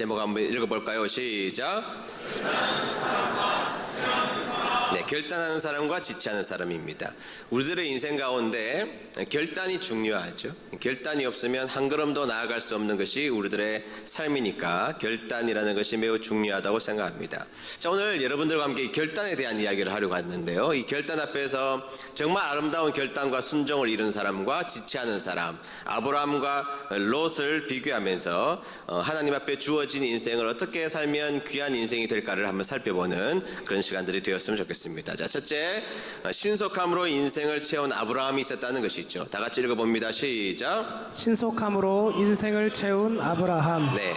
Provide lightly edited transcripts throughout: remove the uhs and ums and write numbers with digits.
제목 한번 읽어볼까요? 시작. 네, 결단하는 사람과 지체하는 사람입니다. 우리들의 인생 가운데 결단이 중요하죠. 결단이 없으면 한 걸음도 나아갈 수 없는 것이 우리들의 삶이니까 결단이라는 것이 매우 중요하다고 생각합니다. 자, 오늘 여러분들과 함께 이 결단에 대한 이야기를 하려고 하는데요. 이 결단 앞에서 정말 아름다운 결단과 순종을 이룬 사람과 지체하는 사람, 아브라함과 롯을 비교하면서 하나님 앞에 주어진 인생을 어떻게 살면 귀한 인생이 될까를 한번 살펴보는 그런 시간들이 되었으면 좋겠습니다. 자, 첫째, 신속함으로 인생을 채운 아브라함이 있었다는 것이 있죠. 다 같이 읽어봅니다. 시작. 신속함으로 인생을 채운 아브라함. 네,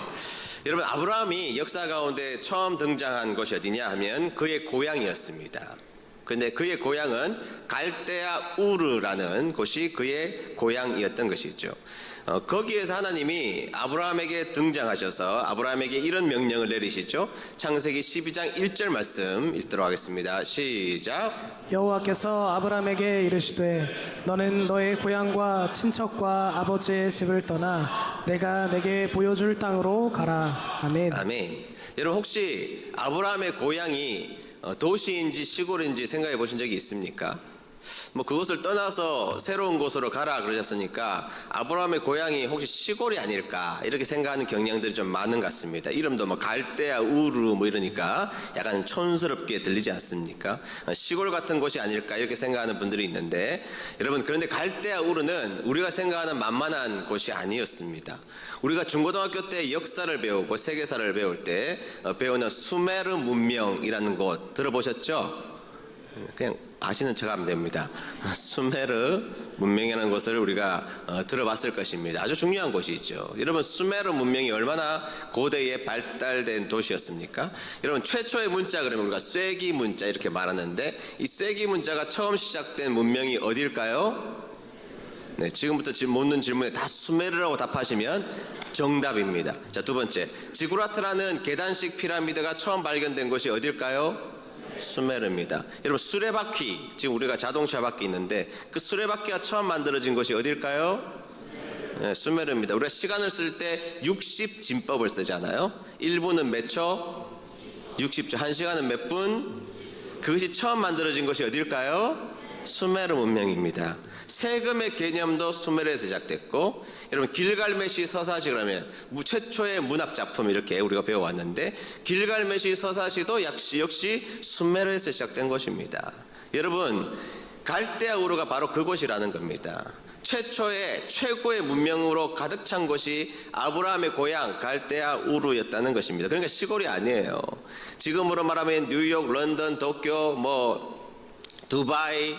여러분, 아브라함이 역사 가운데 처음 등장한 곳이 어디냐 하면 그의 고향이었습니다. 근데 그의 고향은 갈대아 우르라는 곳이 그의 고향이었던 것이죠. 거기에서 하나님이 아브라함에게 등장하셔서 아브라함에게 이런 명령을 내리시죠. 창세기 12장 1절 말씀 읽도록 하겠습니다. 시작. 여호와께서 아브라함에게 이르시되 너는 너의 고향과 친척과 아버지의 집을 떠나 내가 내게 보여줄 땅으로 가라. 아멘. 아멘. 여러분, 혹시 아브라함의 고향이 도시인지 시골인지 생각해 보신 적이 있습니까? 뭐 그곳을 떠나서 새로운 곳으로 가라 그러셨으니까 아브라함의 고향이 혹시 시골이 아닐까 이렇게 생각하는 경향들이 좀 많은 것 같습니다. 이름도 뭐 갈대아 우르 뭐 이러니까 약간 촌스럽게 들리지 않습니까? 시골 같은 곳이 아닐까 이렇게 생각하는 분들이 있는데, 여러분, 그런데 갈대아 우르는 우리가 생각하는 만만한 곳이 아니었습니다. 우리가 중고등학교 때 역사를 배우고 세계사를 배울 때 배우는 수메르 문명이라는 곳 들어보셨죠? 그냥 아시는 척하면 됩니다. 수메르 문명이라는 것을 우리가 들어봤을 것입니다. 아주 중요한 곳이죠. 여러분, 수메르 문명이 얼마나 고대에 발달된 도시였습니까? 여러분, 최초의 문자 그러면 우리가 쐐기 문자 이렇게 말하는데, 이 쐐기 문자가 처음 시작된 문명이 어딜까요? 네, 지금부터 묻는 질문에 다 수메르라고 답하시면 정답입니다. 자, 두 번째, 지구라트라는 계단식 피라미드가 처음 발견된 곳이 어딜까요? 수메르입니다. 여러분, 수레바퀴, 지금 우리가 자동차 바퀴 있는데 그 수레바퀴가 처음 만들어진 곳이 어딜까요? 네, 수메르입니다. 우리가 시간을 쓸 때 60진법을 쓰잖아요. 1분은 몇 초? 60초. 1시간은 몇 분? 그것이 처음 만들어진 곳이 어딜까요? 수메르 문명입니다. 세금의 개념도 수메르에서 시작됐고, 여러분, 길갈메시 서사시 그러면 최초의 문학 작품 이렇게 우리가 배워왔는데, 길갈메시 서사시도 역시 수메르에서 시작된 것입니다. 여러분, 갈대아 우르가 바로 그곳이라는 겁니다. 최고의 문명으로 가득 찬 곳이 아브라함의 고향 갈대아 우르였다는 것입니다. 그러니까 시골이 아니에요. 지금으로 말하면 뉴욕, 런던, 도쿄, 두바이,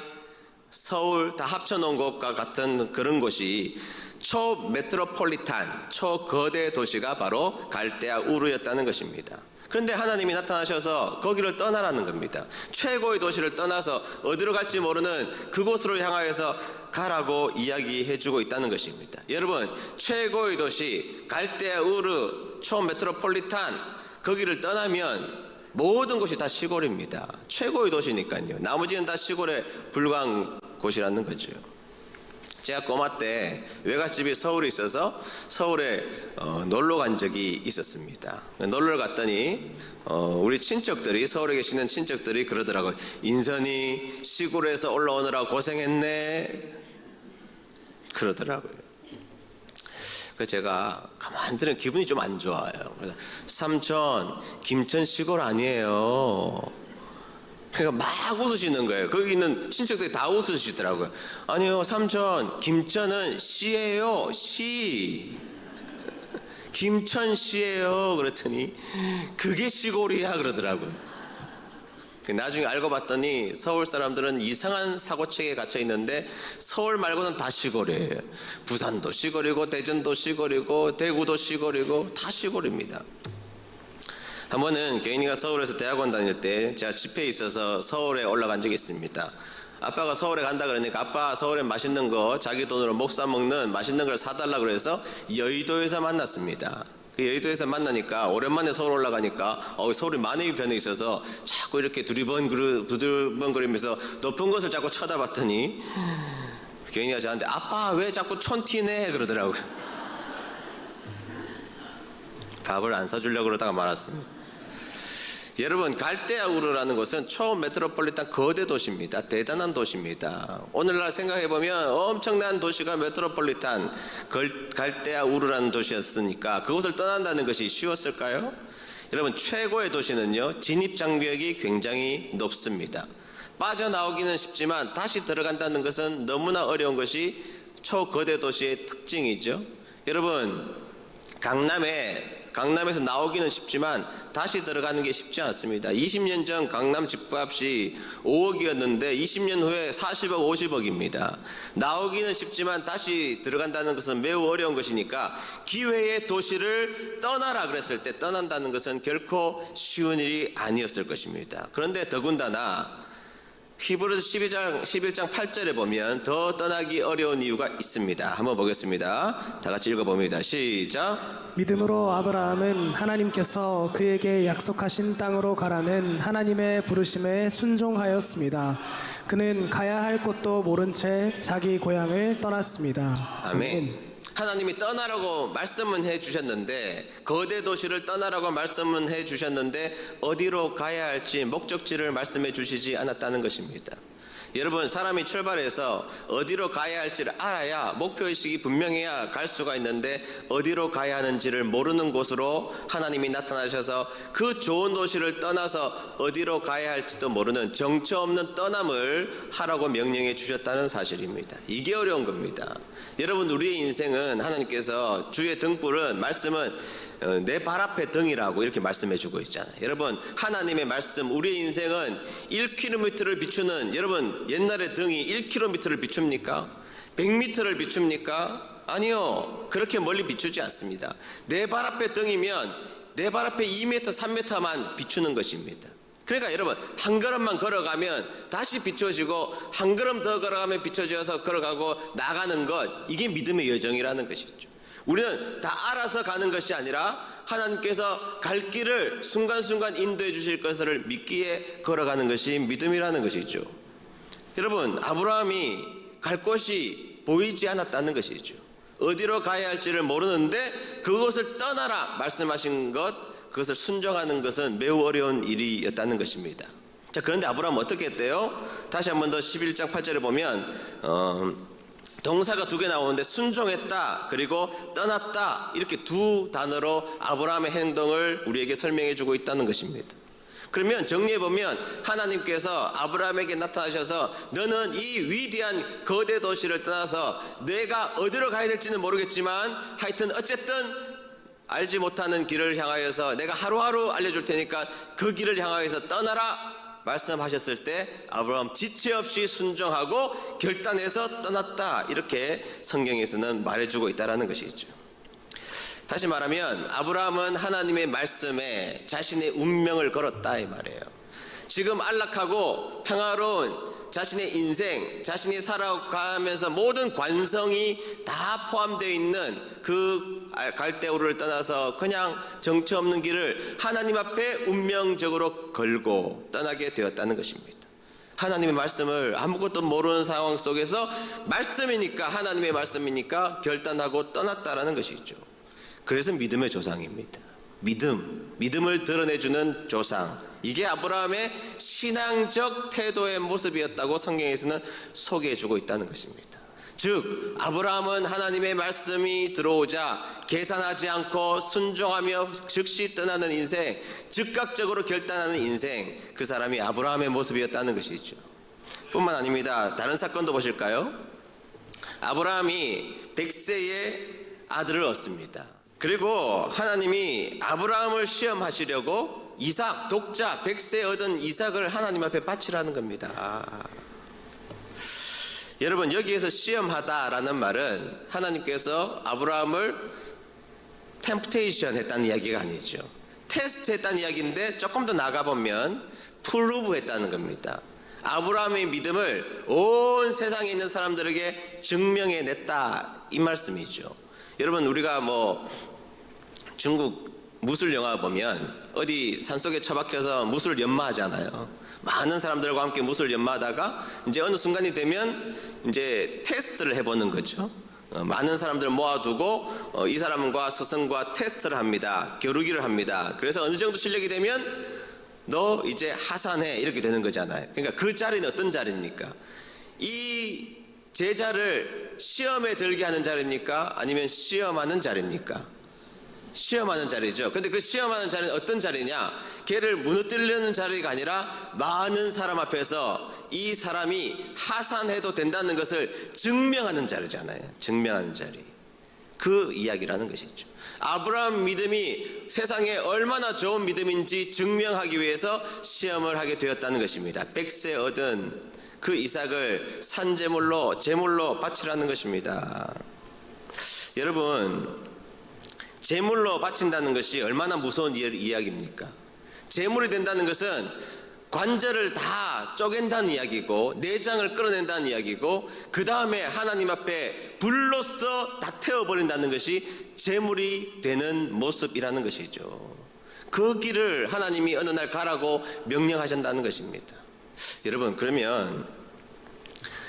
서울 다 합쳐놓은 것과 같은 그런 곳이 초메트로폴리탄, 초거대 도시가 바로 갈대아 우르였다는 것입니다. 그런데 하나님이 나타나셔서 거기를 떠나라는 겁니다. 최고의 도시를 떠나서 어디로 갈지 모르는 그곳으로 향하여서 가라고 이야기해주고 있다는 것입니다. 여러분, 최고의 도시 갈대아 우르, 초메트로폴리탄, 거기를 떠나면 모든 곳이 다 시골입니다. 최고의 도시니까요. 나머지는 다 시골에 불과한 곳이라는 거죠. 제가 꼬마 때 외갓집이 서울에 있어서 서울에 놀러 간 적이 있었습니다. 놀러 갔더니 우리 친척들이, 서울에 계시는 친척들이 그러더라고요. 인선이 시골에서 올라오느라 고생했네 그러더라고요. 그래서 제가 가만히 들으면 기분이 좀 안 좋아요. 그래서 삼촌, 김천 시골 아니에요. 그러니까 막 웃으시는 거예요. 거기 있는 친척들이 다 웃으시더라고요. 아니요, 삼촌, 김천은 시예요, 시. 김천시예요. 그랬더니 그게 시골이야 그러더라고요. 나중에 알고 봤더니 서울 사람들은 이상한 사고책에 갇혀 있는데 서울 말고는 다 시골이에요. 부산도 시골이고 대전도 시골이고 대구도 시골이고 다 시골입니다. 한 번은 개인이가 서울에서 대학원 다닐 때 제가 집회에 있어서 서울에 올라간 적이 있습니다. 아빠가 서울에 간다 그러니까 아빠 서울에 맛있는 거 자기 돈으로 목 사먹는 맛있는 걸 사달라 그래서 여의도에서 만났습니다. 그 여의도에서 만나니까 오랜만에 서울 올라가니까 서울이 많이 변해 있어서 자꾸 이렇게 두리번거리면서 높은 것을 자꾸 쳐다봤더니 개인이가 저한테 아빠 왜 자꾸 촌티네 그러더라고요. 밥을 안 사주려고 그러다가 말았습니다. 여러분, 갈대아 우르라는 곳은 초메트로폴리탄 거대 도시입니다. 대단한 도시입니다. 오늘날 생각해보면 엄청난 도시가 메트로폴리탄 갈대아 우르라는 도시였으니까 그곳을 떠난다는 것이 쉬웠을까요? 여러분, 최고의 도시는요, 진입장벽이 굉장히 높습니다. 빠져나오기는 쉽지만 다시 들어간다는 것은 너무나 어려운 것이 초거대 도시의 특징이죠. 여러분, 강남에서 나오기는 쉽지만 다시 들어가는 게 쉽지 않습니다. 20년 전 강남 집값이 5억이었는데 20년 후에 40억, 50억입니다. 나오기는 쉽지만 다시 들어간다는 것은 매우 어려운 것이니까 기회의 도시를 떠나라 그랬을 때 떠난다는 것은 결코 쉬운 일이 아니었을 것입니다. 그런데 더군다나 히브리서 11장 8절에 보면 더 떠나기 어려운 이유가 있습니다. 한번 보겠습니다. 다 같이 읽어봅니다. 시작. 믿음으로 아브라함은 하나님께서 그에게 약속하신 땅으로 가라는 하나님의 부르심에 순종하였습니다. 그는 가야 할 곳도 모른 채 자기 고향을 떠났습니다. 아멘. 하나님이 떠나라고 말씀은 해주셨는데, 거대 도시를 떠나라고 말씀은 해주셨는데 어디로 가야 할지 목적지를 말씀해 주시지 않았다는 것입니다. 여러분, 사람이 출발해서 어디로 가야 할지를 알아야 목표의식이 분명해야 갈 수가 있는데 어디로 가야 하는지를 모르는 곳으로 하나님이 나타나셔서 그 좋은 도시를 떠나서 어디로 가야 할지도 모르는 정처 없는 떠남을 하라고 명령해 주셨다는 사실입니다. 이게 어려운 겁니다. 여러분, 우리의 인생은 하나님께서 주의 등불은 말씀은 내 발 앞에 등이라고 이렇게 말씀해 주고 있잖아요. 여러분, 하나님의 말씀, 우리의 인생은 1km를 비추는, 여러분, 옛날에 등이 1km를 비춥니까? 100m를 비춥니까? 아니요, 그렇게 멀리 비추지 않습니다. 내 발 앞에 등이면 내 발 앞에 2m, 3m만 비추는 것입니다. 그러니까 여러분, 한 걸음만 걸어가면 다시 비춰지고 한 걸음 더 걸어가면 비춰져서 걸어가고 나가는 것, 이게 믿음의 여정이라는 것이죠. 우리는 다 알아서 가는 것이 아니라 하나님께서 갈 길을 순간순간 인도해 주실 것을 믿기에 걸어가는 것이 믿음이라는 것이죠. 여러분, 아브라함이 갈 곳이 보이지 않았다는 것이죠. 어디로 가야 할지를 모르는데 그것을 떠나라 말씀하신 것, 그것을 순종하는 것은 매우 어려운 일이었다는 것입니다. 자, 그런데 아브라함은 어떻게 했대요? 다시 한 번 더 11장 8절에 보면 동사가 두 개 나오는데 순종했다 그리고 떠났다, 이렇게 두 단어로 아브라함의 행동을 우리에게 설명해 주고 있다는 것입니다. 그러면 정리해 보면 하나님께서 아브라함에게 나타나셔서 너는 이 위대한 거대 도시를 떠나서 내가 어디로 가야 될지는 모르겠지만 하여튼 어쨌든 알지 못하는 길을 향하여서 내가 하루하루 알려줄 테니까 그 길을 향하여서 떠나라 말씀하셨을 때 아브라함 지체 없이 순종하고 결단해서 떠났다, 이렇게 성경에서는 말해주고 있다는 것이죠. 다시 말하면 아브라함은 하나님의 말씀에 자신의 운명을 걸었다 이 말이에요. 지금 안락하고 평화로운 자신의 인생, 자신이 살아가면서 모든 관성이 다 포함되어 있는 그 갈대우를 떠나서 그냥 정처 없는 길을 하나님 앞에 운명적으로 걸고 떠나게 되었다는 것입니다. 하나님의 말씀을 아무것도 모르는 상황 속에서 말씀이니까, 하나님의 말씀이니까 결단하고 떠났다라는 것이죠. 그래서 믿음의 조상입니다. 믿음을 드러내주는 조상, 이게 아브라함의 신앙적 태도의 모습이었다고 성경에서는 소개해주고 있다는 것입니다. 즉, 아브라함은 하나님의 말씀이 들어오자 계산하지 않고 순종하며 즉시 떠나는 인생, 즉각적으로 결단하는 인생, 그 사람이 아브라함의 모습이었다는 것이죠. 뿐만 아닙니다. 다른 사건도 보실까요? 아브라함이 100세의 아들을 얻습니다. 그리고 하나님이 아브라함을 시험하시려고 이삭, 독자 100세 얻은 이삭을 하나님 앞에 바치라는 겁니다. 여러분, 여기에서 시험하다라는 말은 하나님께서 아브라함을 템프테이션 했다는 이야기가 아니죠. 테스트 했다는 이야기인데 조금 더 나가보면 프루브 했다는 겁니다. 아브라함의 믿음을 온 세상에 있는 사람들에게 증명해냈다, 이 말씀이죠. 여러분, 우리가 중국 무술 영화 보면 어디 산속에 처박혀서 무술 연마하잖아요. 많은 사람들과 함께 무술 연마하다가 이제 어느 순간이 되면 이제 테스트를 해보는 거죠. 많은 사람들 모아두고 이 사람과 스승과 테스트를 합니다. 겨루기를 합니다. 그래서 어느 정도 실력이 되면 너 이제 하산해 이렇게 되는 거잖아요. 그러니까 그 자리는 어떤 자리입니까? 이 제자를 시험에 들게 하는 자리입니까? 아니면 시험하는 자리입니까? 시험하는 자리죠. 근데 그 시험하는 자리는 어떤 자리냐? 걔를 무너뜨리려는 자리가 아니라 많은 사람 앞에서 이 사람이 하산해도 된다는 것을 증명하는 자리잖아요. 증명하는 자리. 그 이야기라는 것이죠. 아브라함 믿음이 세상에 얼마나 좋은 믿음인지 증명하기 위해서 시험을 하게 되었다는 것입니다. 100세 얻은 그 이삭을 산제물로 제물로 바치라는 것입니다. 여러분, 제물로 바친다는 것이 얼마나 무서운 이야기입니까? 제물이 된다는 것은 관절을 다 쪼갠다는 이야기고 내장을 끌어낸다는 이야기고 그 다음에 하나님 앞에 불로써 다 태워버린다는 것이 제물이 되는 모습이라는 것이죠. 그 길을 하나님이 어느 날 가라고 명령하신다는 것입니다. 여러분, 그러면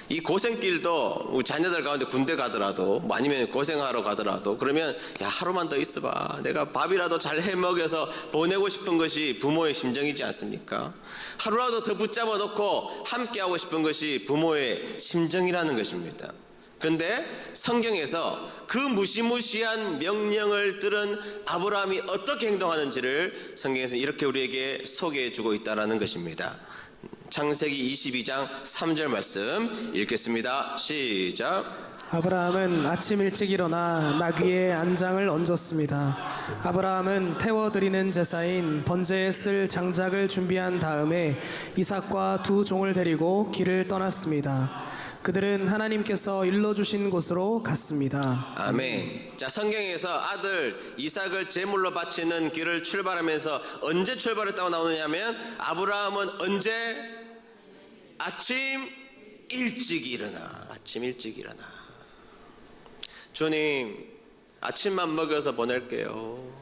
이 고생길도 우리 자녀들 가운데 군대 가더라도 뭐 아니면 고생하러 가더라도 그러면 야, 하루만 더 있어봐, 내가 밥이라도 잘 해먹여서 보내고 싶은 것이 부모의 심정이지 않습니까? 하루라도 더 붙잡아 놓고 함께 하고 싶은 것이 부모의 심정이라는 것입니다. 그런데 성경에서 그 무시무시한 명령을 들은 아브라함이 어떻게 행동하는지를 성경에서 이렇게 우리에게 소개해 주고 있다는 것입니다. 창세기 22장 3절 말씀 읽겠습니다. 시작. 아브라함은 아침 일찍 일어나 나귀에 안장을 얹었습니다. 아브라함은 태워드리는 제사인 번제에 쓸 장작을 준비한 다음에 이삭과 두 종을 데리고 길을 떠났습니다. 그들은 하나님께서 일러주신 곳으로 갔습니다. 아멘. 자, 성경에서 아들 이삭을 제물로 바치는 길을 출발하면서 언제 출발했다고 나오느냐면 아브라함은 언제? 아침 일찍 일어나. 아침 일찍 일어나. 주님, 아침만 먹여서 보낼게요.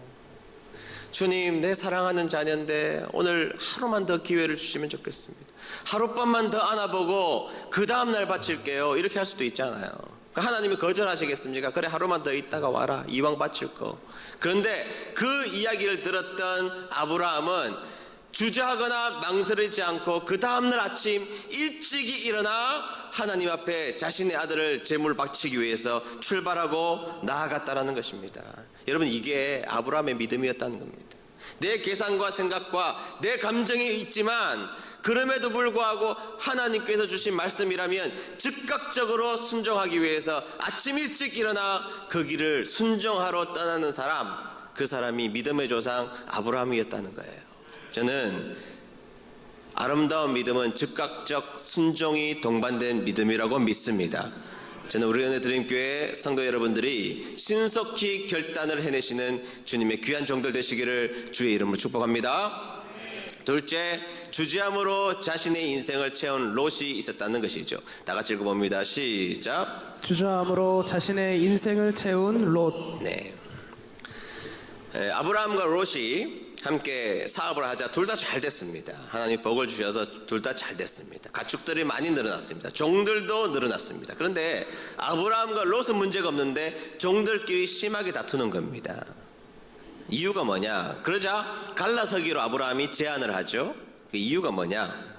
주님, 내 사랑하는 자녀인데 오늘 하루만 더 기회를 주시면 좋겠습니다. 하룻밤만 더 안아보고 그 다음날 바칠게요. 이렇게 할 수도 있잖아요. 하나님이 거절하시겠습니까? 그래, 하루만 더 있다가 와라, 이왕 바칠 거. 그런데 그 이야기를 들었던 아브라함은 주저하거나 망설이지 않고 그 다음날 아침 일찍이 일어나 하나님 앞에 자신의 아들을 제물 바치기 위해서 출발하고 나아갔다라는 것입니다. 여러분, 이게 아브라함의 믿음이었다는 겁니다. 내 계산과 생각과 내 감정이 있지만 그럼에도 불구하고 하나님께서 주신 말씀이라면 즉각적으로 순종하기 위해서 아침 일찍 일어나 그 길을 순종하러 떠나는 사람, 그 사람이 믿음의 조상 아브라함이었다는 거예요. 저는 아름다운 믿음은 즉각적 순종이 동반된 믿음이라고 믿습니다. 저는 우리 은혜 드림교회 성도 여러분들이 신속히 결단을 해내시는 주님의 귀한 종들 되시기를 주의 이름으로 축복합니다. 둘째, 주지함으로 자신의 인생을 채운 롯이 있었다는 것이죠. 다 같이 읽어봅니다. 시작. 주저함으로 자신의 인생을 채운 롯. 네. 아브라함과 롯이 함께 사업을 하자 둘 다 잘 됐습니다. 하나님 복을 주셔서 둘 다 잘 됐습니다. 가축들이 많이 늘어났습니다. 종들도 늘어났습니다. 그런데 아브라함과 롯은 문제가 없는데 종들끼리 심하게 다투는 겁니다. 이유가 뭐냐? 그러자 갈라서기로 아브라함이 제안을 하죠. 그 이유가 뭐냐?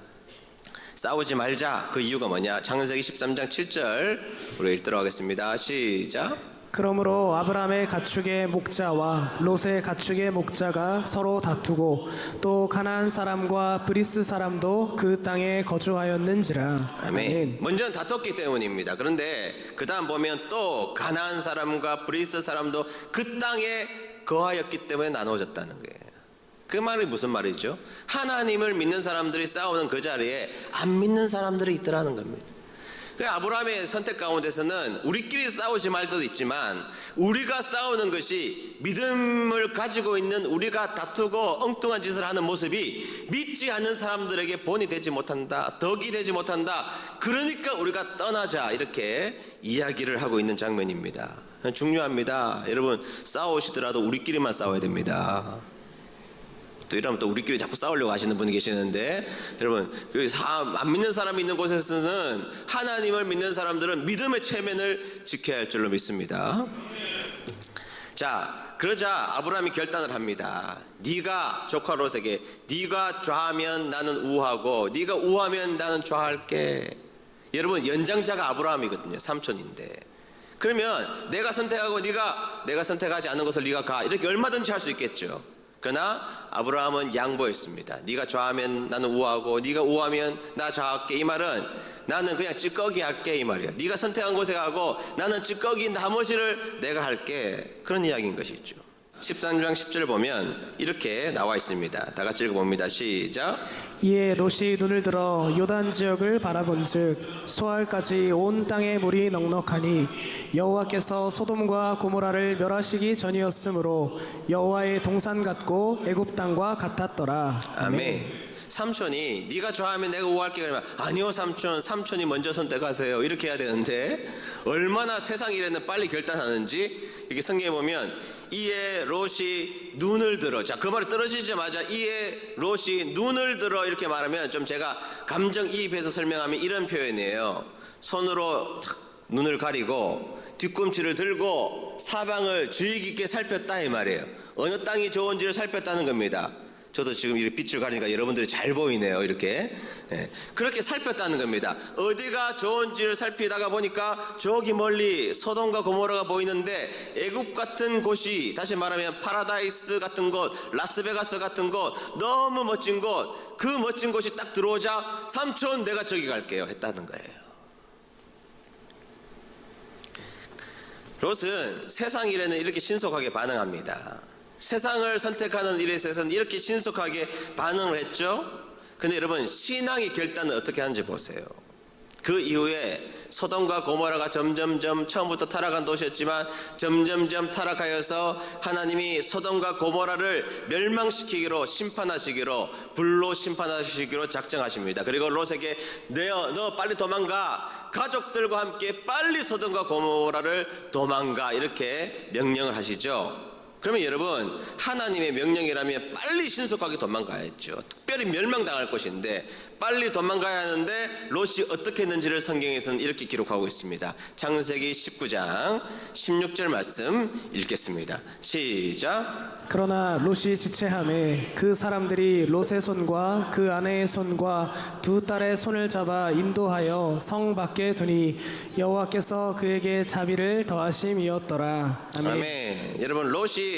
싸우지 말자. 그 이유가 뭐냐? 창세기 13장 7절 우리 읽도록 하겠습니다. 시작. 그러므로 아브라함의 가축의 목자와 롯의 가축의 목자가 서로 다투고 또 가나안 사람과 브리스 사람도 그 땅에 거주하였는지라. 아멘. 먼저는 다퉜기 때문입니다. 그런데 그 다음 보면 또 가나안 사람과 브리스 사람도 그 땅에 거하였기 때문에 나누어졌다는 거예요. 그 말이 무슨 말이죠? 하나님을 믿는 사람들이 싸우는 그 자리에 안 믿는 사람들이 있더라는 겁니다. 그 아브라함의 선택 가운데서는 우리끼리 싸우지 말 수도 있지만 우리가 싸우는 것이 믿음을 가지고 있는 우리가 다투고 엉뚱한 짓을 하는 모습이 믿지 않는 사람들에게 본이 되지 못한다, 덕이 되지 못한다. 그러니까 우리가 떠나자, 이렇게 이야기를 하고 있는 장면입니다. 중요합니다. 여러분, 싸우시더라도 우리끼리만 싸워야 됩니다. 또 이러면 또 우리끼리 자꾸 싸우려고 하시는 분이 계시는데, 여러분 안 믿는 사람이 있는 곳에서는 하나님을 믿는 사람들은 믿음의 체면을 지켜야 할 줄로 믿습니다. 자, 그러자 아브라함이 결단을 합니다. 네가 조카 롯에게 네가 좌하면 나는 우하고 네가 우하면 나는 좌할게. 여러분 연장자가 아브라함이거든요. 삼촌인데. 그러면 내가 선택하고 내가 선택하지 않은 것을 네가 가, 이렇게 얼마든지 할 수 있겠죠. 그러나 아브라함은 양보했습니다. 네가 좌하면 나는 우하고 네가 우하면 나 좌할게. 이 말은 나는 그냥 찌꺼기 할게, 이 말이야. 네가 선택한 곳에 가고 나는 찌꺼기 나머지를 내가 할게. 그런 이야기인 것이죠. 13장 10절 보면 이렇게 나와 있습니다. 다 같이 읽어봅니다. 시작. 이에 롯이 눈을 들어 요단 지역을 바라본즉 소알까지 온 땅에 물이 넉넉하니 여호와께서 소돔과 고모라를 멸하시기 전이었으므로 여호와의 동산 같고 애굽 땅과 같았더라. 아멘. 삼촌이 네가 좋아하면 내가 우할게. 그러면 아니요 삼촌이 먼저 선택하세요, 이렇게 해야 되는데 얼마나 세상 일에는 빨리 결단하는지 이게 성경에 보면 이에 롯이 눈을 들어. 자, 그 말이 떨어지자마자 이에 롯이 눈을 들어 이렇게 말하면 좀 제가 감정이입해서 설명하면 이런 표현이에요. 손으로 탁 눈을 가리고 뒤꿈치를 들고 사방을 주의 깊게 살폈다, 이 말이에요. 어느 땅이 좋은지를 살폈다는 겁니다. 저도 지금 이렇게 빛을 가리니까 여러분들이 잘 보이네요. 이렇게. 그렇게 살폈다는 겁니다. 어디가 좋은지를 살피다가 보니까 저기 멀리 소돔과 고모라가 보이는데 애굽 같은 곳이, 다시 말하면 파라다이스 같은 곳, 라스베가스 같은 곳, 너무 멋진 곳, 그 멋진 곳이 딱 들어오자 삼촌 내가 저기 갈게요 했다는 거예요. 롯은 세상 일에는 이렇게 신속하게 반응합니다. 세상을 선택하는 일에 있어서는 이렇게 신속하게 반응을 했죠. 근데 여러분 신앙의 결단은 어떻게 하는지 보세요. 그 이후에 소돔과 고모라가 점점점 처음부터 타락한 도시였지만 점점점 타락하여서 하나님이 소돔과 고모라를 멸망시키기로, 심판하시기로, 불로 심판하시기로 작정하십니다. 그리고 롯에게 너 빨리 도망가, 가족들과 함께 빨리 소돔과 고모라를 도망가, 이렇게 명령을 하시죠. 그러면 여러분 하나님의 명령이라면 빨리 신속하게 도망가야죠. 특별히 멸망당할 것인데 빨리 도망가야 하는데 롯이 어떻게 했는지를 성경에서는 이렇게 기록하고 있습니다. 창세기 19장 16절 말씀 읽겠습니다. 시작. 그러나 롯이 지체하매 그 사람들이 롯의 손과 그 아내의 손과 두 딸의 손을 잡아 인도하여 성 밖에 두니 여호와께서 그에게 자비를 더하심이었더라. 아멘. 아멘. 여러분 롯이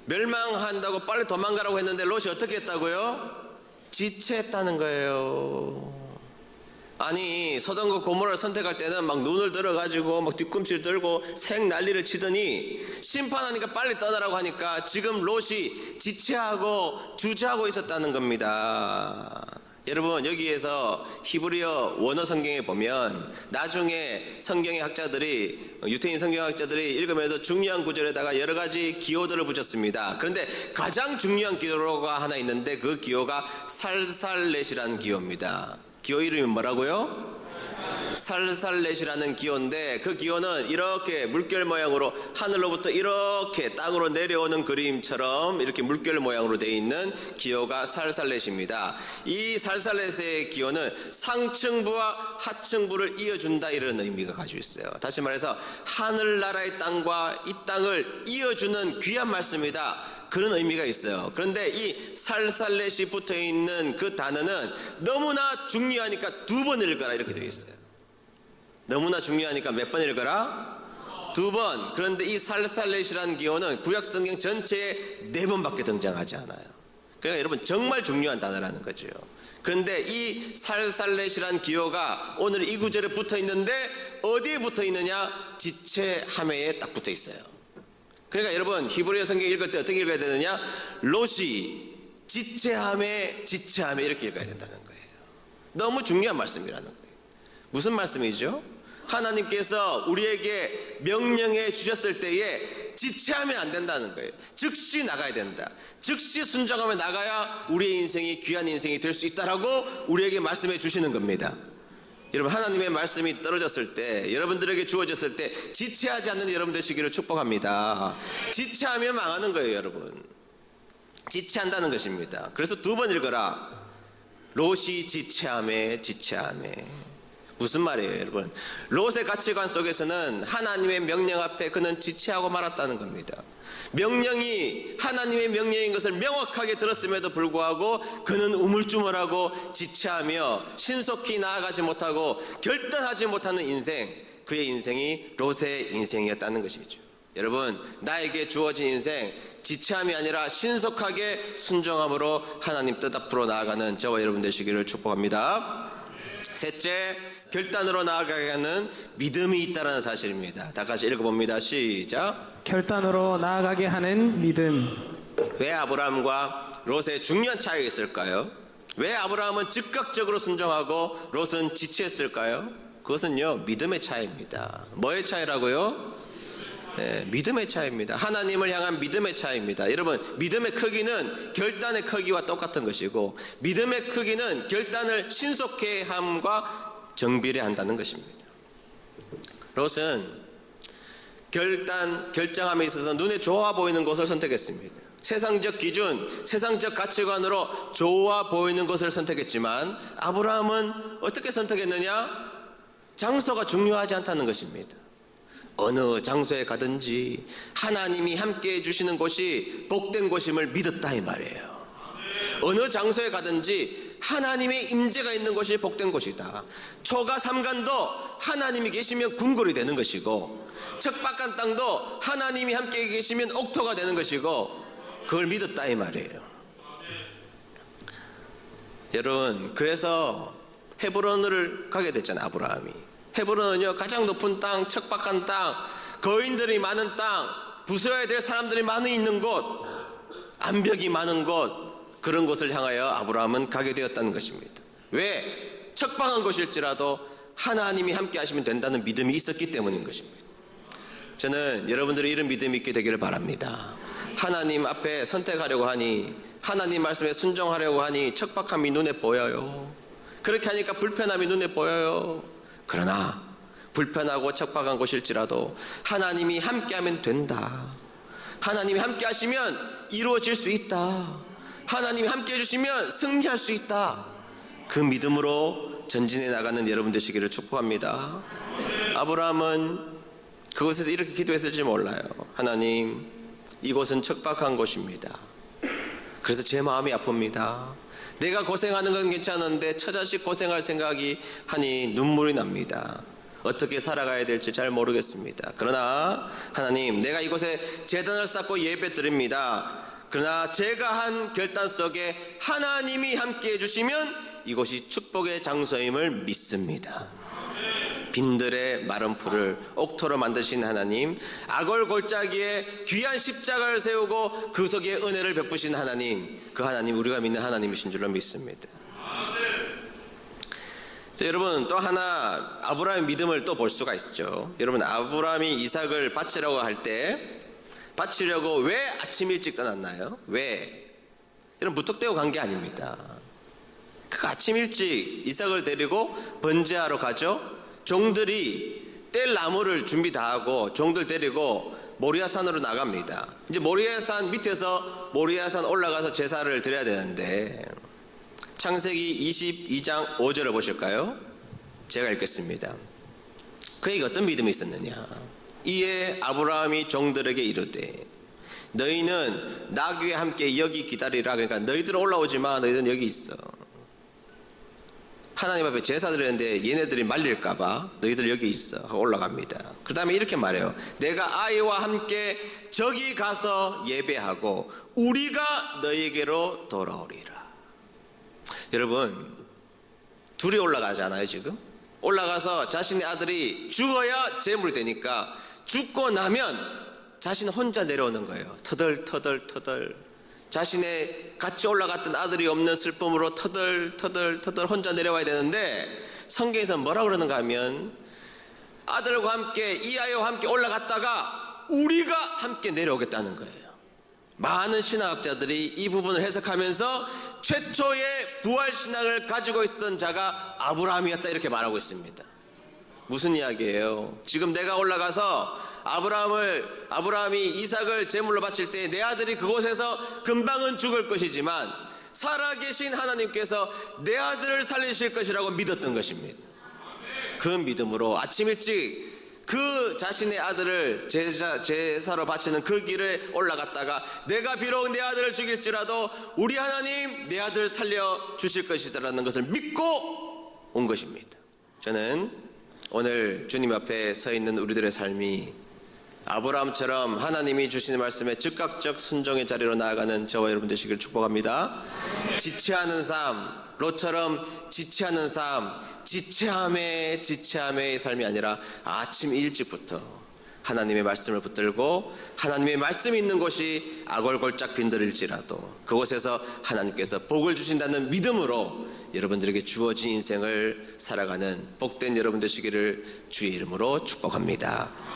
멸망한다고 빨리 도망가라고 했는데 롯이 어떻게 했다고요? 지체했다는 거예요. 아니 소돔과 고모라를 선택할 때는 막 눈을 들어가지고 막 뒤꿈치를 들고 생 난리를 치더니 심판하니까 빨리 떠나라고 하니까 지금 롯이 지체하고 주저하고 있었다는 겁니다. 여러분 여기에서 히브리어 원어 성경에 보면 나중에 성경의 학자들이, 유태인 성경학자들이 읽으면서 중요한 구절에다가 여러 가지 기호들을 붙였습니다. 그런데 가장 중요한 기호가 하나 있는데 그 기호가 살살렛이라는 기호입니다. 기호 이름이 뭐라고요? 살살렛이라는 기호인데 그 기호는 이렇게 물결 모양으로 하늘로부터 이렇게 땅으로 내려오는 그림처럼 이렇게 물결 모양으로 되어 있는 기호가 살살렛입니다. 이 살살렛의 기호는 상층부와 하층부를 이어준다, 이런 의미가 가지고 있어요. 다시 말해서 하늘나라의 땅과 이 땅을 이어주는 귀한 말씀이다, 그런 의미가 있어요. 그런데 이 살살렛이 붙어있는 그 단어는 너무나 중요하니까 두 번 읽어라 이렇게 되어 있어요. 너무나 중요하니까 몇 번 읽어라? 두 번. 그런데 이 살살렛이라는 기호는 구약성경 전체에 4번밖에 등장하지 않아요. 그러니까 여러분 정말 중요한 단어라는 거죠. 그런데 이 살살렛이라는 기호가 오늘 이 구절에 붙어 있는데 어디에 붙어 있느냐? 지체함에 딱 붙어 있어요. 그러니까 여러분 히브리어 성경 읽을 때 어떻게 읽어야 되느냐? 롯이 지체함에 이렇게 읽어야 된다는 거예요. 너무 중요한 말씀이라는 거예요. 무슨 말씀이죠? 하나님께서 우리에게 명령해 주셨을 때에 지체하면 안 된다는 거예요. 즉시 나가야 된다. 즉시 순종하며 나가야 우리의 인생이 귀한 인생이 될 수 있다라고 우리에게 말씀해 주시는 겁니다. 여러분 하나님의 말씀이 떨어졌을 때, 여러분들에게 주어졌을 때 지체하지 않는 여러분 되시기를 축복합니다. 지체하면 망하는 거예요, 여러분. 지체한다는 것입니다. 그래서 두 번 읽어라. 롯이 지체하매. 무슨 말이에요, 여러분? 롯의 가치관 속에서는 하나님의 명령 앞에 그는 지체하고 말았다는 겁니다. 명령이 하나님의 명령인 것을 명확하게 들었음에도 불구하고 그는 우물쭈물하고 지체하며 신속히 나아가지 못하고 결단하지 못하는 인생, 그의 인생이 롯의 인생이었다는 것이죠. 여러분, 나에게 주어진 인생, 지체함이 아니라 신속하게 순종함으로 하나님 뜻 앞으로 나아가는 저와 여러분 되시기를 축복합니다. 셋째, 결단으로 나아가게 하는 믿음이 있다는 사실입니다. 다 같이 읽어봅니다. 시작. 결단으로 나아가게 하는 믿음. 왜 아브라함과 롯의 중요한 차이가 있을까요? 왜 아브라함은 즉각적으로 순종하고 롯은 지체했을까요? 그것은요, 믿음의 차이입니다. 뭐의 차이라고요? 네, 믿음의 차이입니다. 하나님을 향한 믿음의 차이입니다. 여러분, 믿음의 크기는 결단의 크기와 똑같은 것이고, 믿음의 크기는 결단을 신속히 함과 정비례 한다는 것입니다. 롯은 결정함에 있어서 눈에 좋아 보이는 것을 선택했습니다. 세상적 기준, 세상적 가치관으로 좋아 보이는 것을 선택했지만, 아브라함은 어떻게 선택했느냐? 장소가 중요하지 않다는 것입니다. 어느 장소에 가든지 하나님이 함께 해주시는 곳이 복된 곳임을 믿었다 이 말이에요. 어느 장소에 가든지 하나님의 임재가 있는 곳이 복된 곳이다. 초가 삼간도 하나님이 계시면 궁궐이 되는 것이고, 척박한 땅도 하나님이 함께 계시면 옥토가 되는 것이고, 그걸 믿었다 이 말이에요. 여러분, 그래서 헤브론을 가게 됐잖아요. 아브라함이. 헤브론은요, 가장 높은 땅, 척박한 땅, 거인들이 많은 땅, 부숴야 될 사람들이 많이 있는 곳, 암벽이 많은 곳, 그런 곳을 향하여 아브라함은 가게 되었다는 것입니다. 왜? 척박한 곳일지라도 하나님이 함께 하시면 된다는 믿음이 있었기 때문인 것입니다. 저는 여러분들이 이런 믿음이 있게 되기를 바랍니다. 하나님 앞에 선택하려고 하니, 하나님 말씀에 순종하려고 하니 척박함이 눈에 보여요. 그렇게 하니까 불편함이 눈에 보여요. 그러나 불편하고 척박한 곳일지라도 하나님이 함께하면 된다. 하나님이 함께 하시면 이루어질 수 있다. 하나님이 함께 해주시면 승리할 수 있다. 그 믿음으로 전진해 나가는 여러분 되시기를 축복합니다. 아브라함은 그곳에서 이렇게 기도했을지 몰라요. 하나님, 이곳은 척박한 곳입니다. 그래서 제 마음이 아픕니다. 내가 고생하는 건 괜찮은데 처자식 고생할 생각이 하니 눈물이 납니다. 어떻게 살아가야 될지 잘 모르겠습니다. 그러나 하나님, 내가 이곳에 제단을 쌓고 예배 드립니다. 그러나 제가 한 결단 속에 하나님이 함께 해주시면 이곳이 축복의 장소임을 믿습니다. 빈들의 마른 풀을 옥토로 만드신 하나님, 악을 골짜기에 귀한 십자가를 세우고 그 속에 은혜를 베푸신 하나님, 그 하나님 우리가 믿는 하나님이신 줄로 믿습니다. 자, 여러분, 또 하나 아브라함의 믿음을 또 볼 수가 있죠. 여러분, 아브라함이 이삭을 바치려고 할 때, 바치려고 왜 아침 일찍 떠났나요? 왜? 여러분, 무턱대고 간 게 아닙니다. 그 아침 일찍 이삭을 데리고 번제하러 가죠. 종들이 뗄 나무를 준비 다 하고 종들 데리고 모리아산으로 나갑니다. 이제 모리아산 밑에서 모리아산 올라가서 제사를 드려야 되는데, 창세기 22장 5절을 보실까요? 제가 읽겠습니다. 그에게 어떤 믿음이 있었느냐? 이에 아브라함이 종들에게 이르되, 너희는 나귀와 함께 여기 기다리라. 그러니까 너희들 올라오지 마. 너희들은 여기 있어. 하나님 앞에 제사 드렸는데 얘네들이 말릴까봐 너희들 여기 있어 하고 올라갑니다. 그 다음에 이렇게 말해요. 내가 아이와 함께 저기 가서 예배하고 우리가 너희에게로 돌아오리라. 여러분, 둘이 올라가잖아요. 지금 올라가서 자신의 아들이 죽어야 제물이 되니까 죽고 나면 자신 혼자 내려오는 거예요. 터덜 자신의 같이 올라갔던 아들이 없는 슬픔으로 터덜 혼자 내려와야 되는데, 성경에서 뭐라고 그러는가 하면, 아들과 함께 이 아이와 함께 올라갔다가 우리가 함께 내려오겠다는 거예요. 많은 신학자들이 이 부분을 해석하면서 최초의 부활신앙을 가지고 있었던 자가 아브라함이었다 이렇게 말하고 있습니다. 무슨 이야기예요? 지금 내가 올라가서 아브라함이 이삭을 제물로 바칠 때 내 아들이 그곳에서 금방은 죽을 것이지만 살아계신 하나님께서 내 아들을 살리실 것이라고 믿었던 것입니다. 그 믿음으로 아침 일찍 그 자신의 아들을 제사로 바치는 그 길에 올라갔다가 내가 비록 내 아들을 죽일지라도 우리 하나님 내 아들을 살려주실 것이라는 것을 믿고 온 것입니다. 저는 오늘 주님 앞에 서 있는 우리들의 삶이 아브라함처럼 하나님이 주시는 말씀에 즉각적 순종의 자리로 나아가는 저와 여러분 되시길 축복합니다. 지체하는 삶, 롯처럼 지체하는 삶, 지체함의 삶이 아니라 아침 일찍부터 하나님의 말씀을 붙들고 하나님의 말씀이 있는 곳이 아골골짝 빈들일지라도 그곳에서 하나님께서 복을 주신다는 믿음으로 여러분들에게 주어진 인생을 살아가는 복된 여러분 되시기를 주의 이름으로 축복합니다.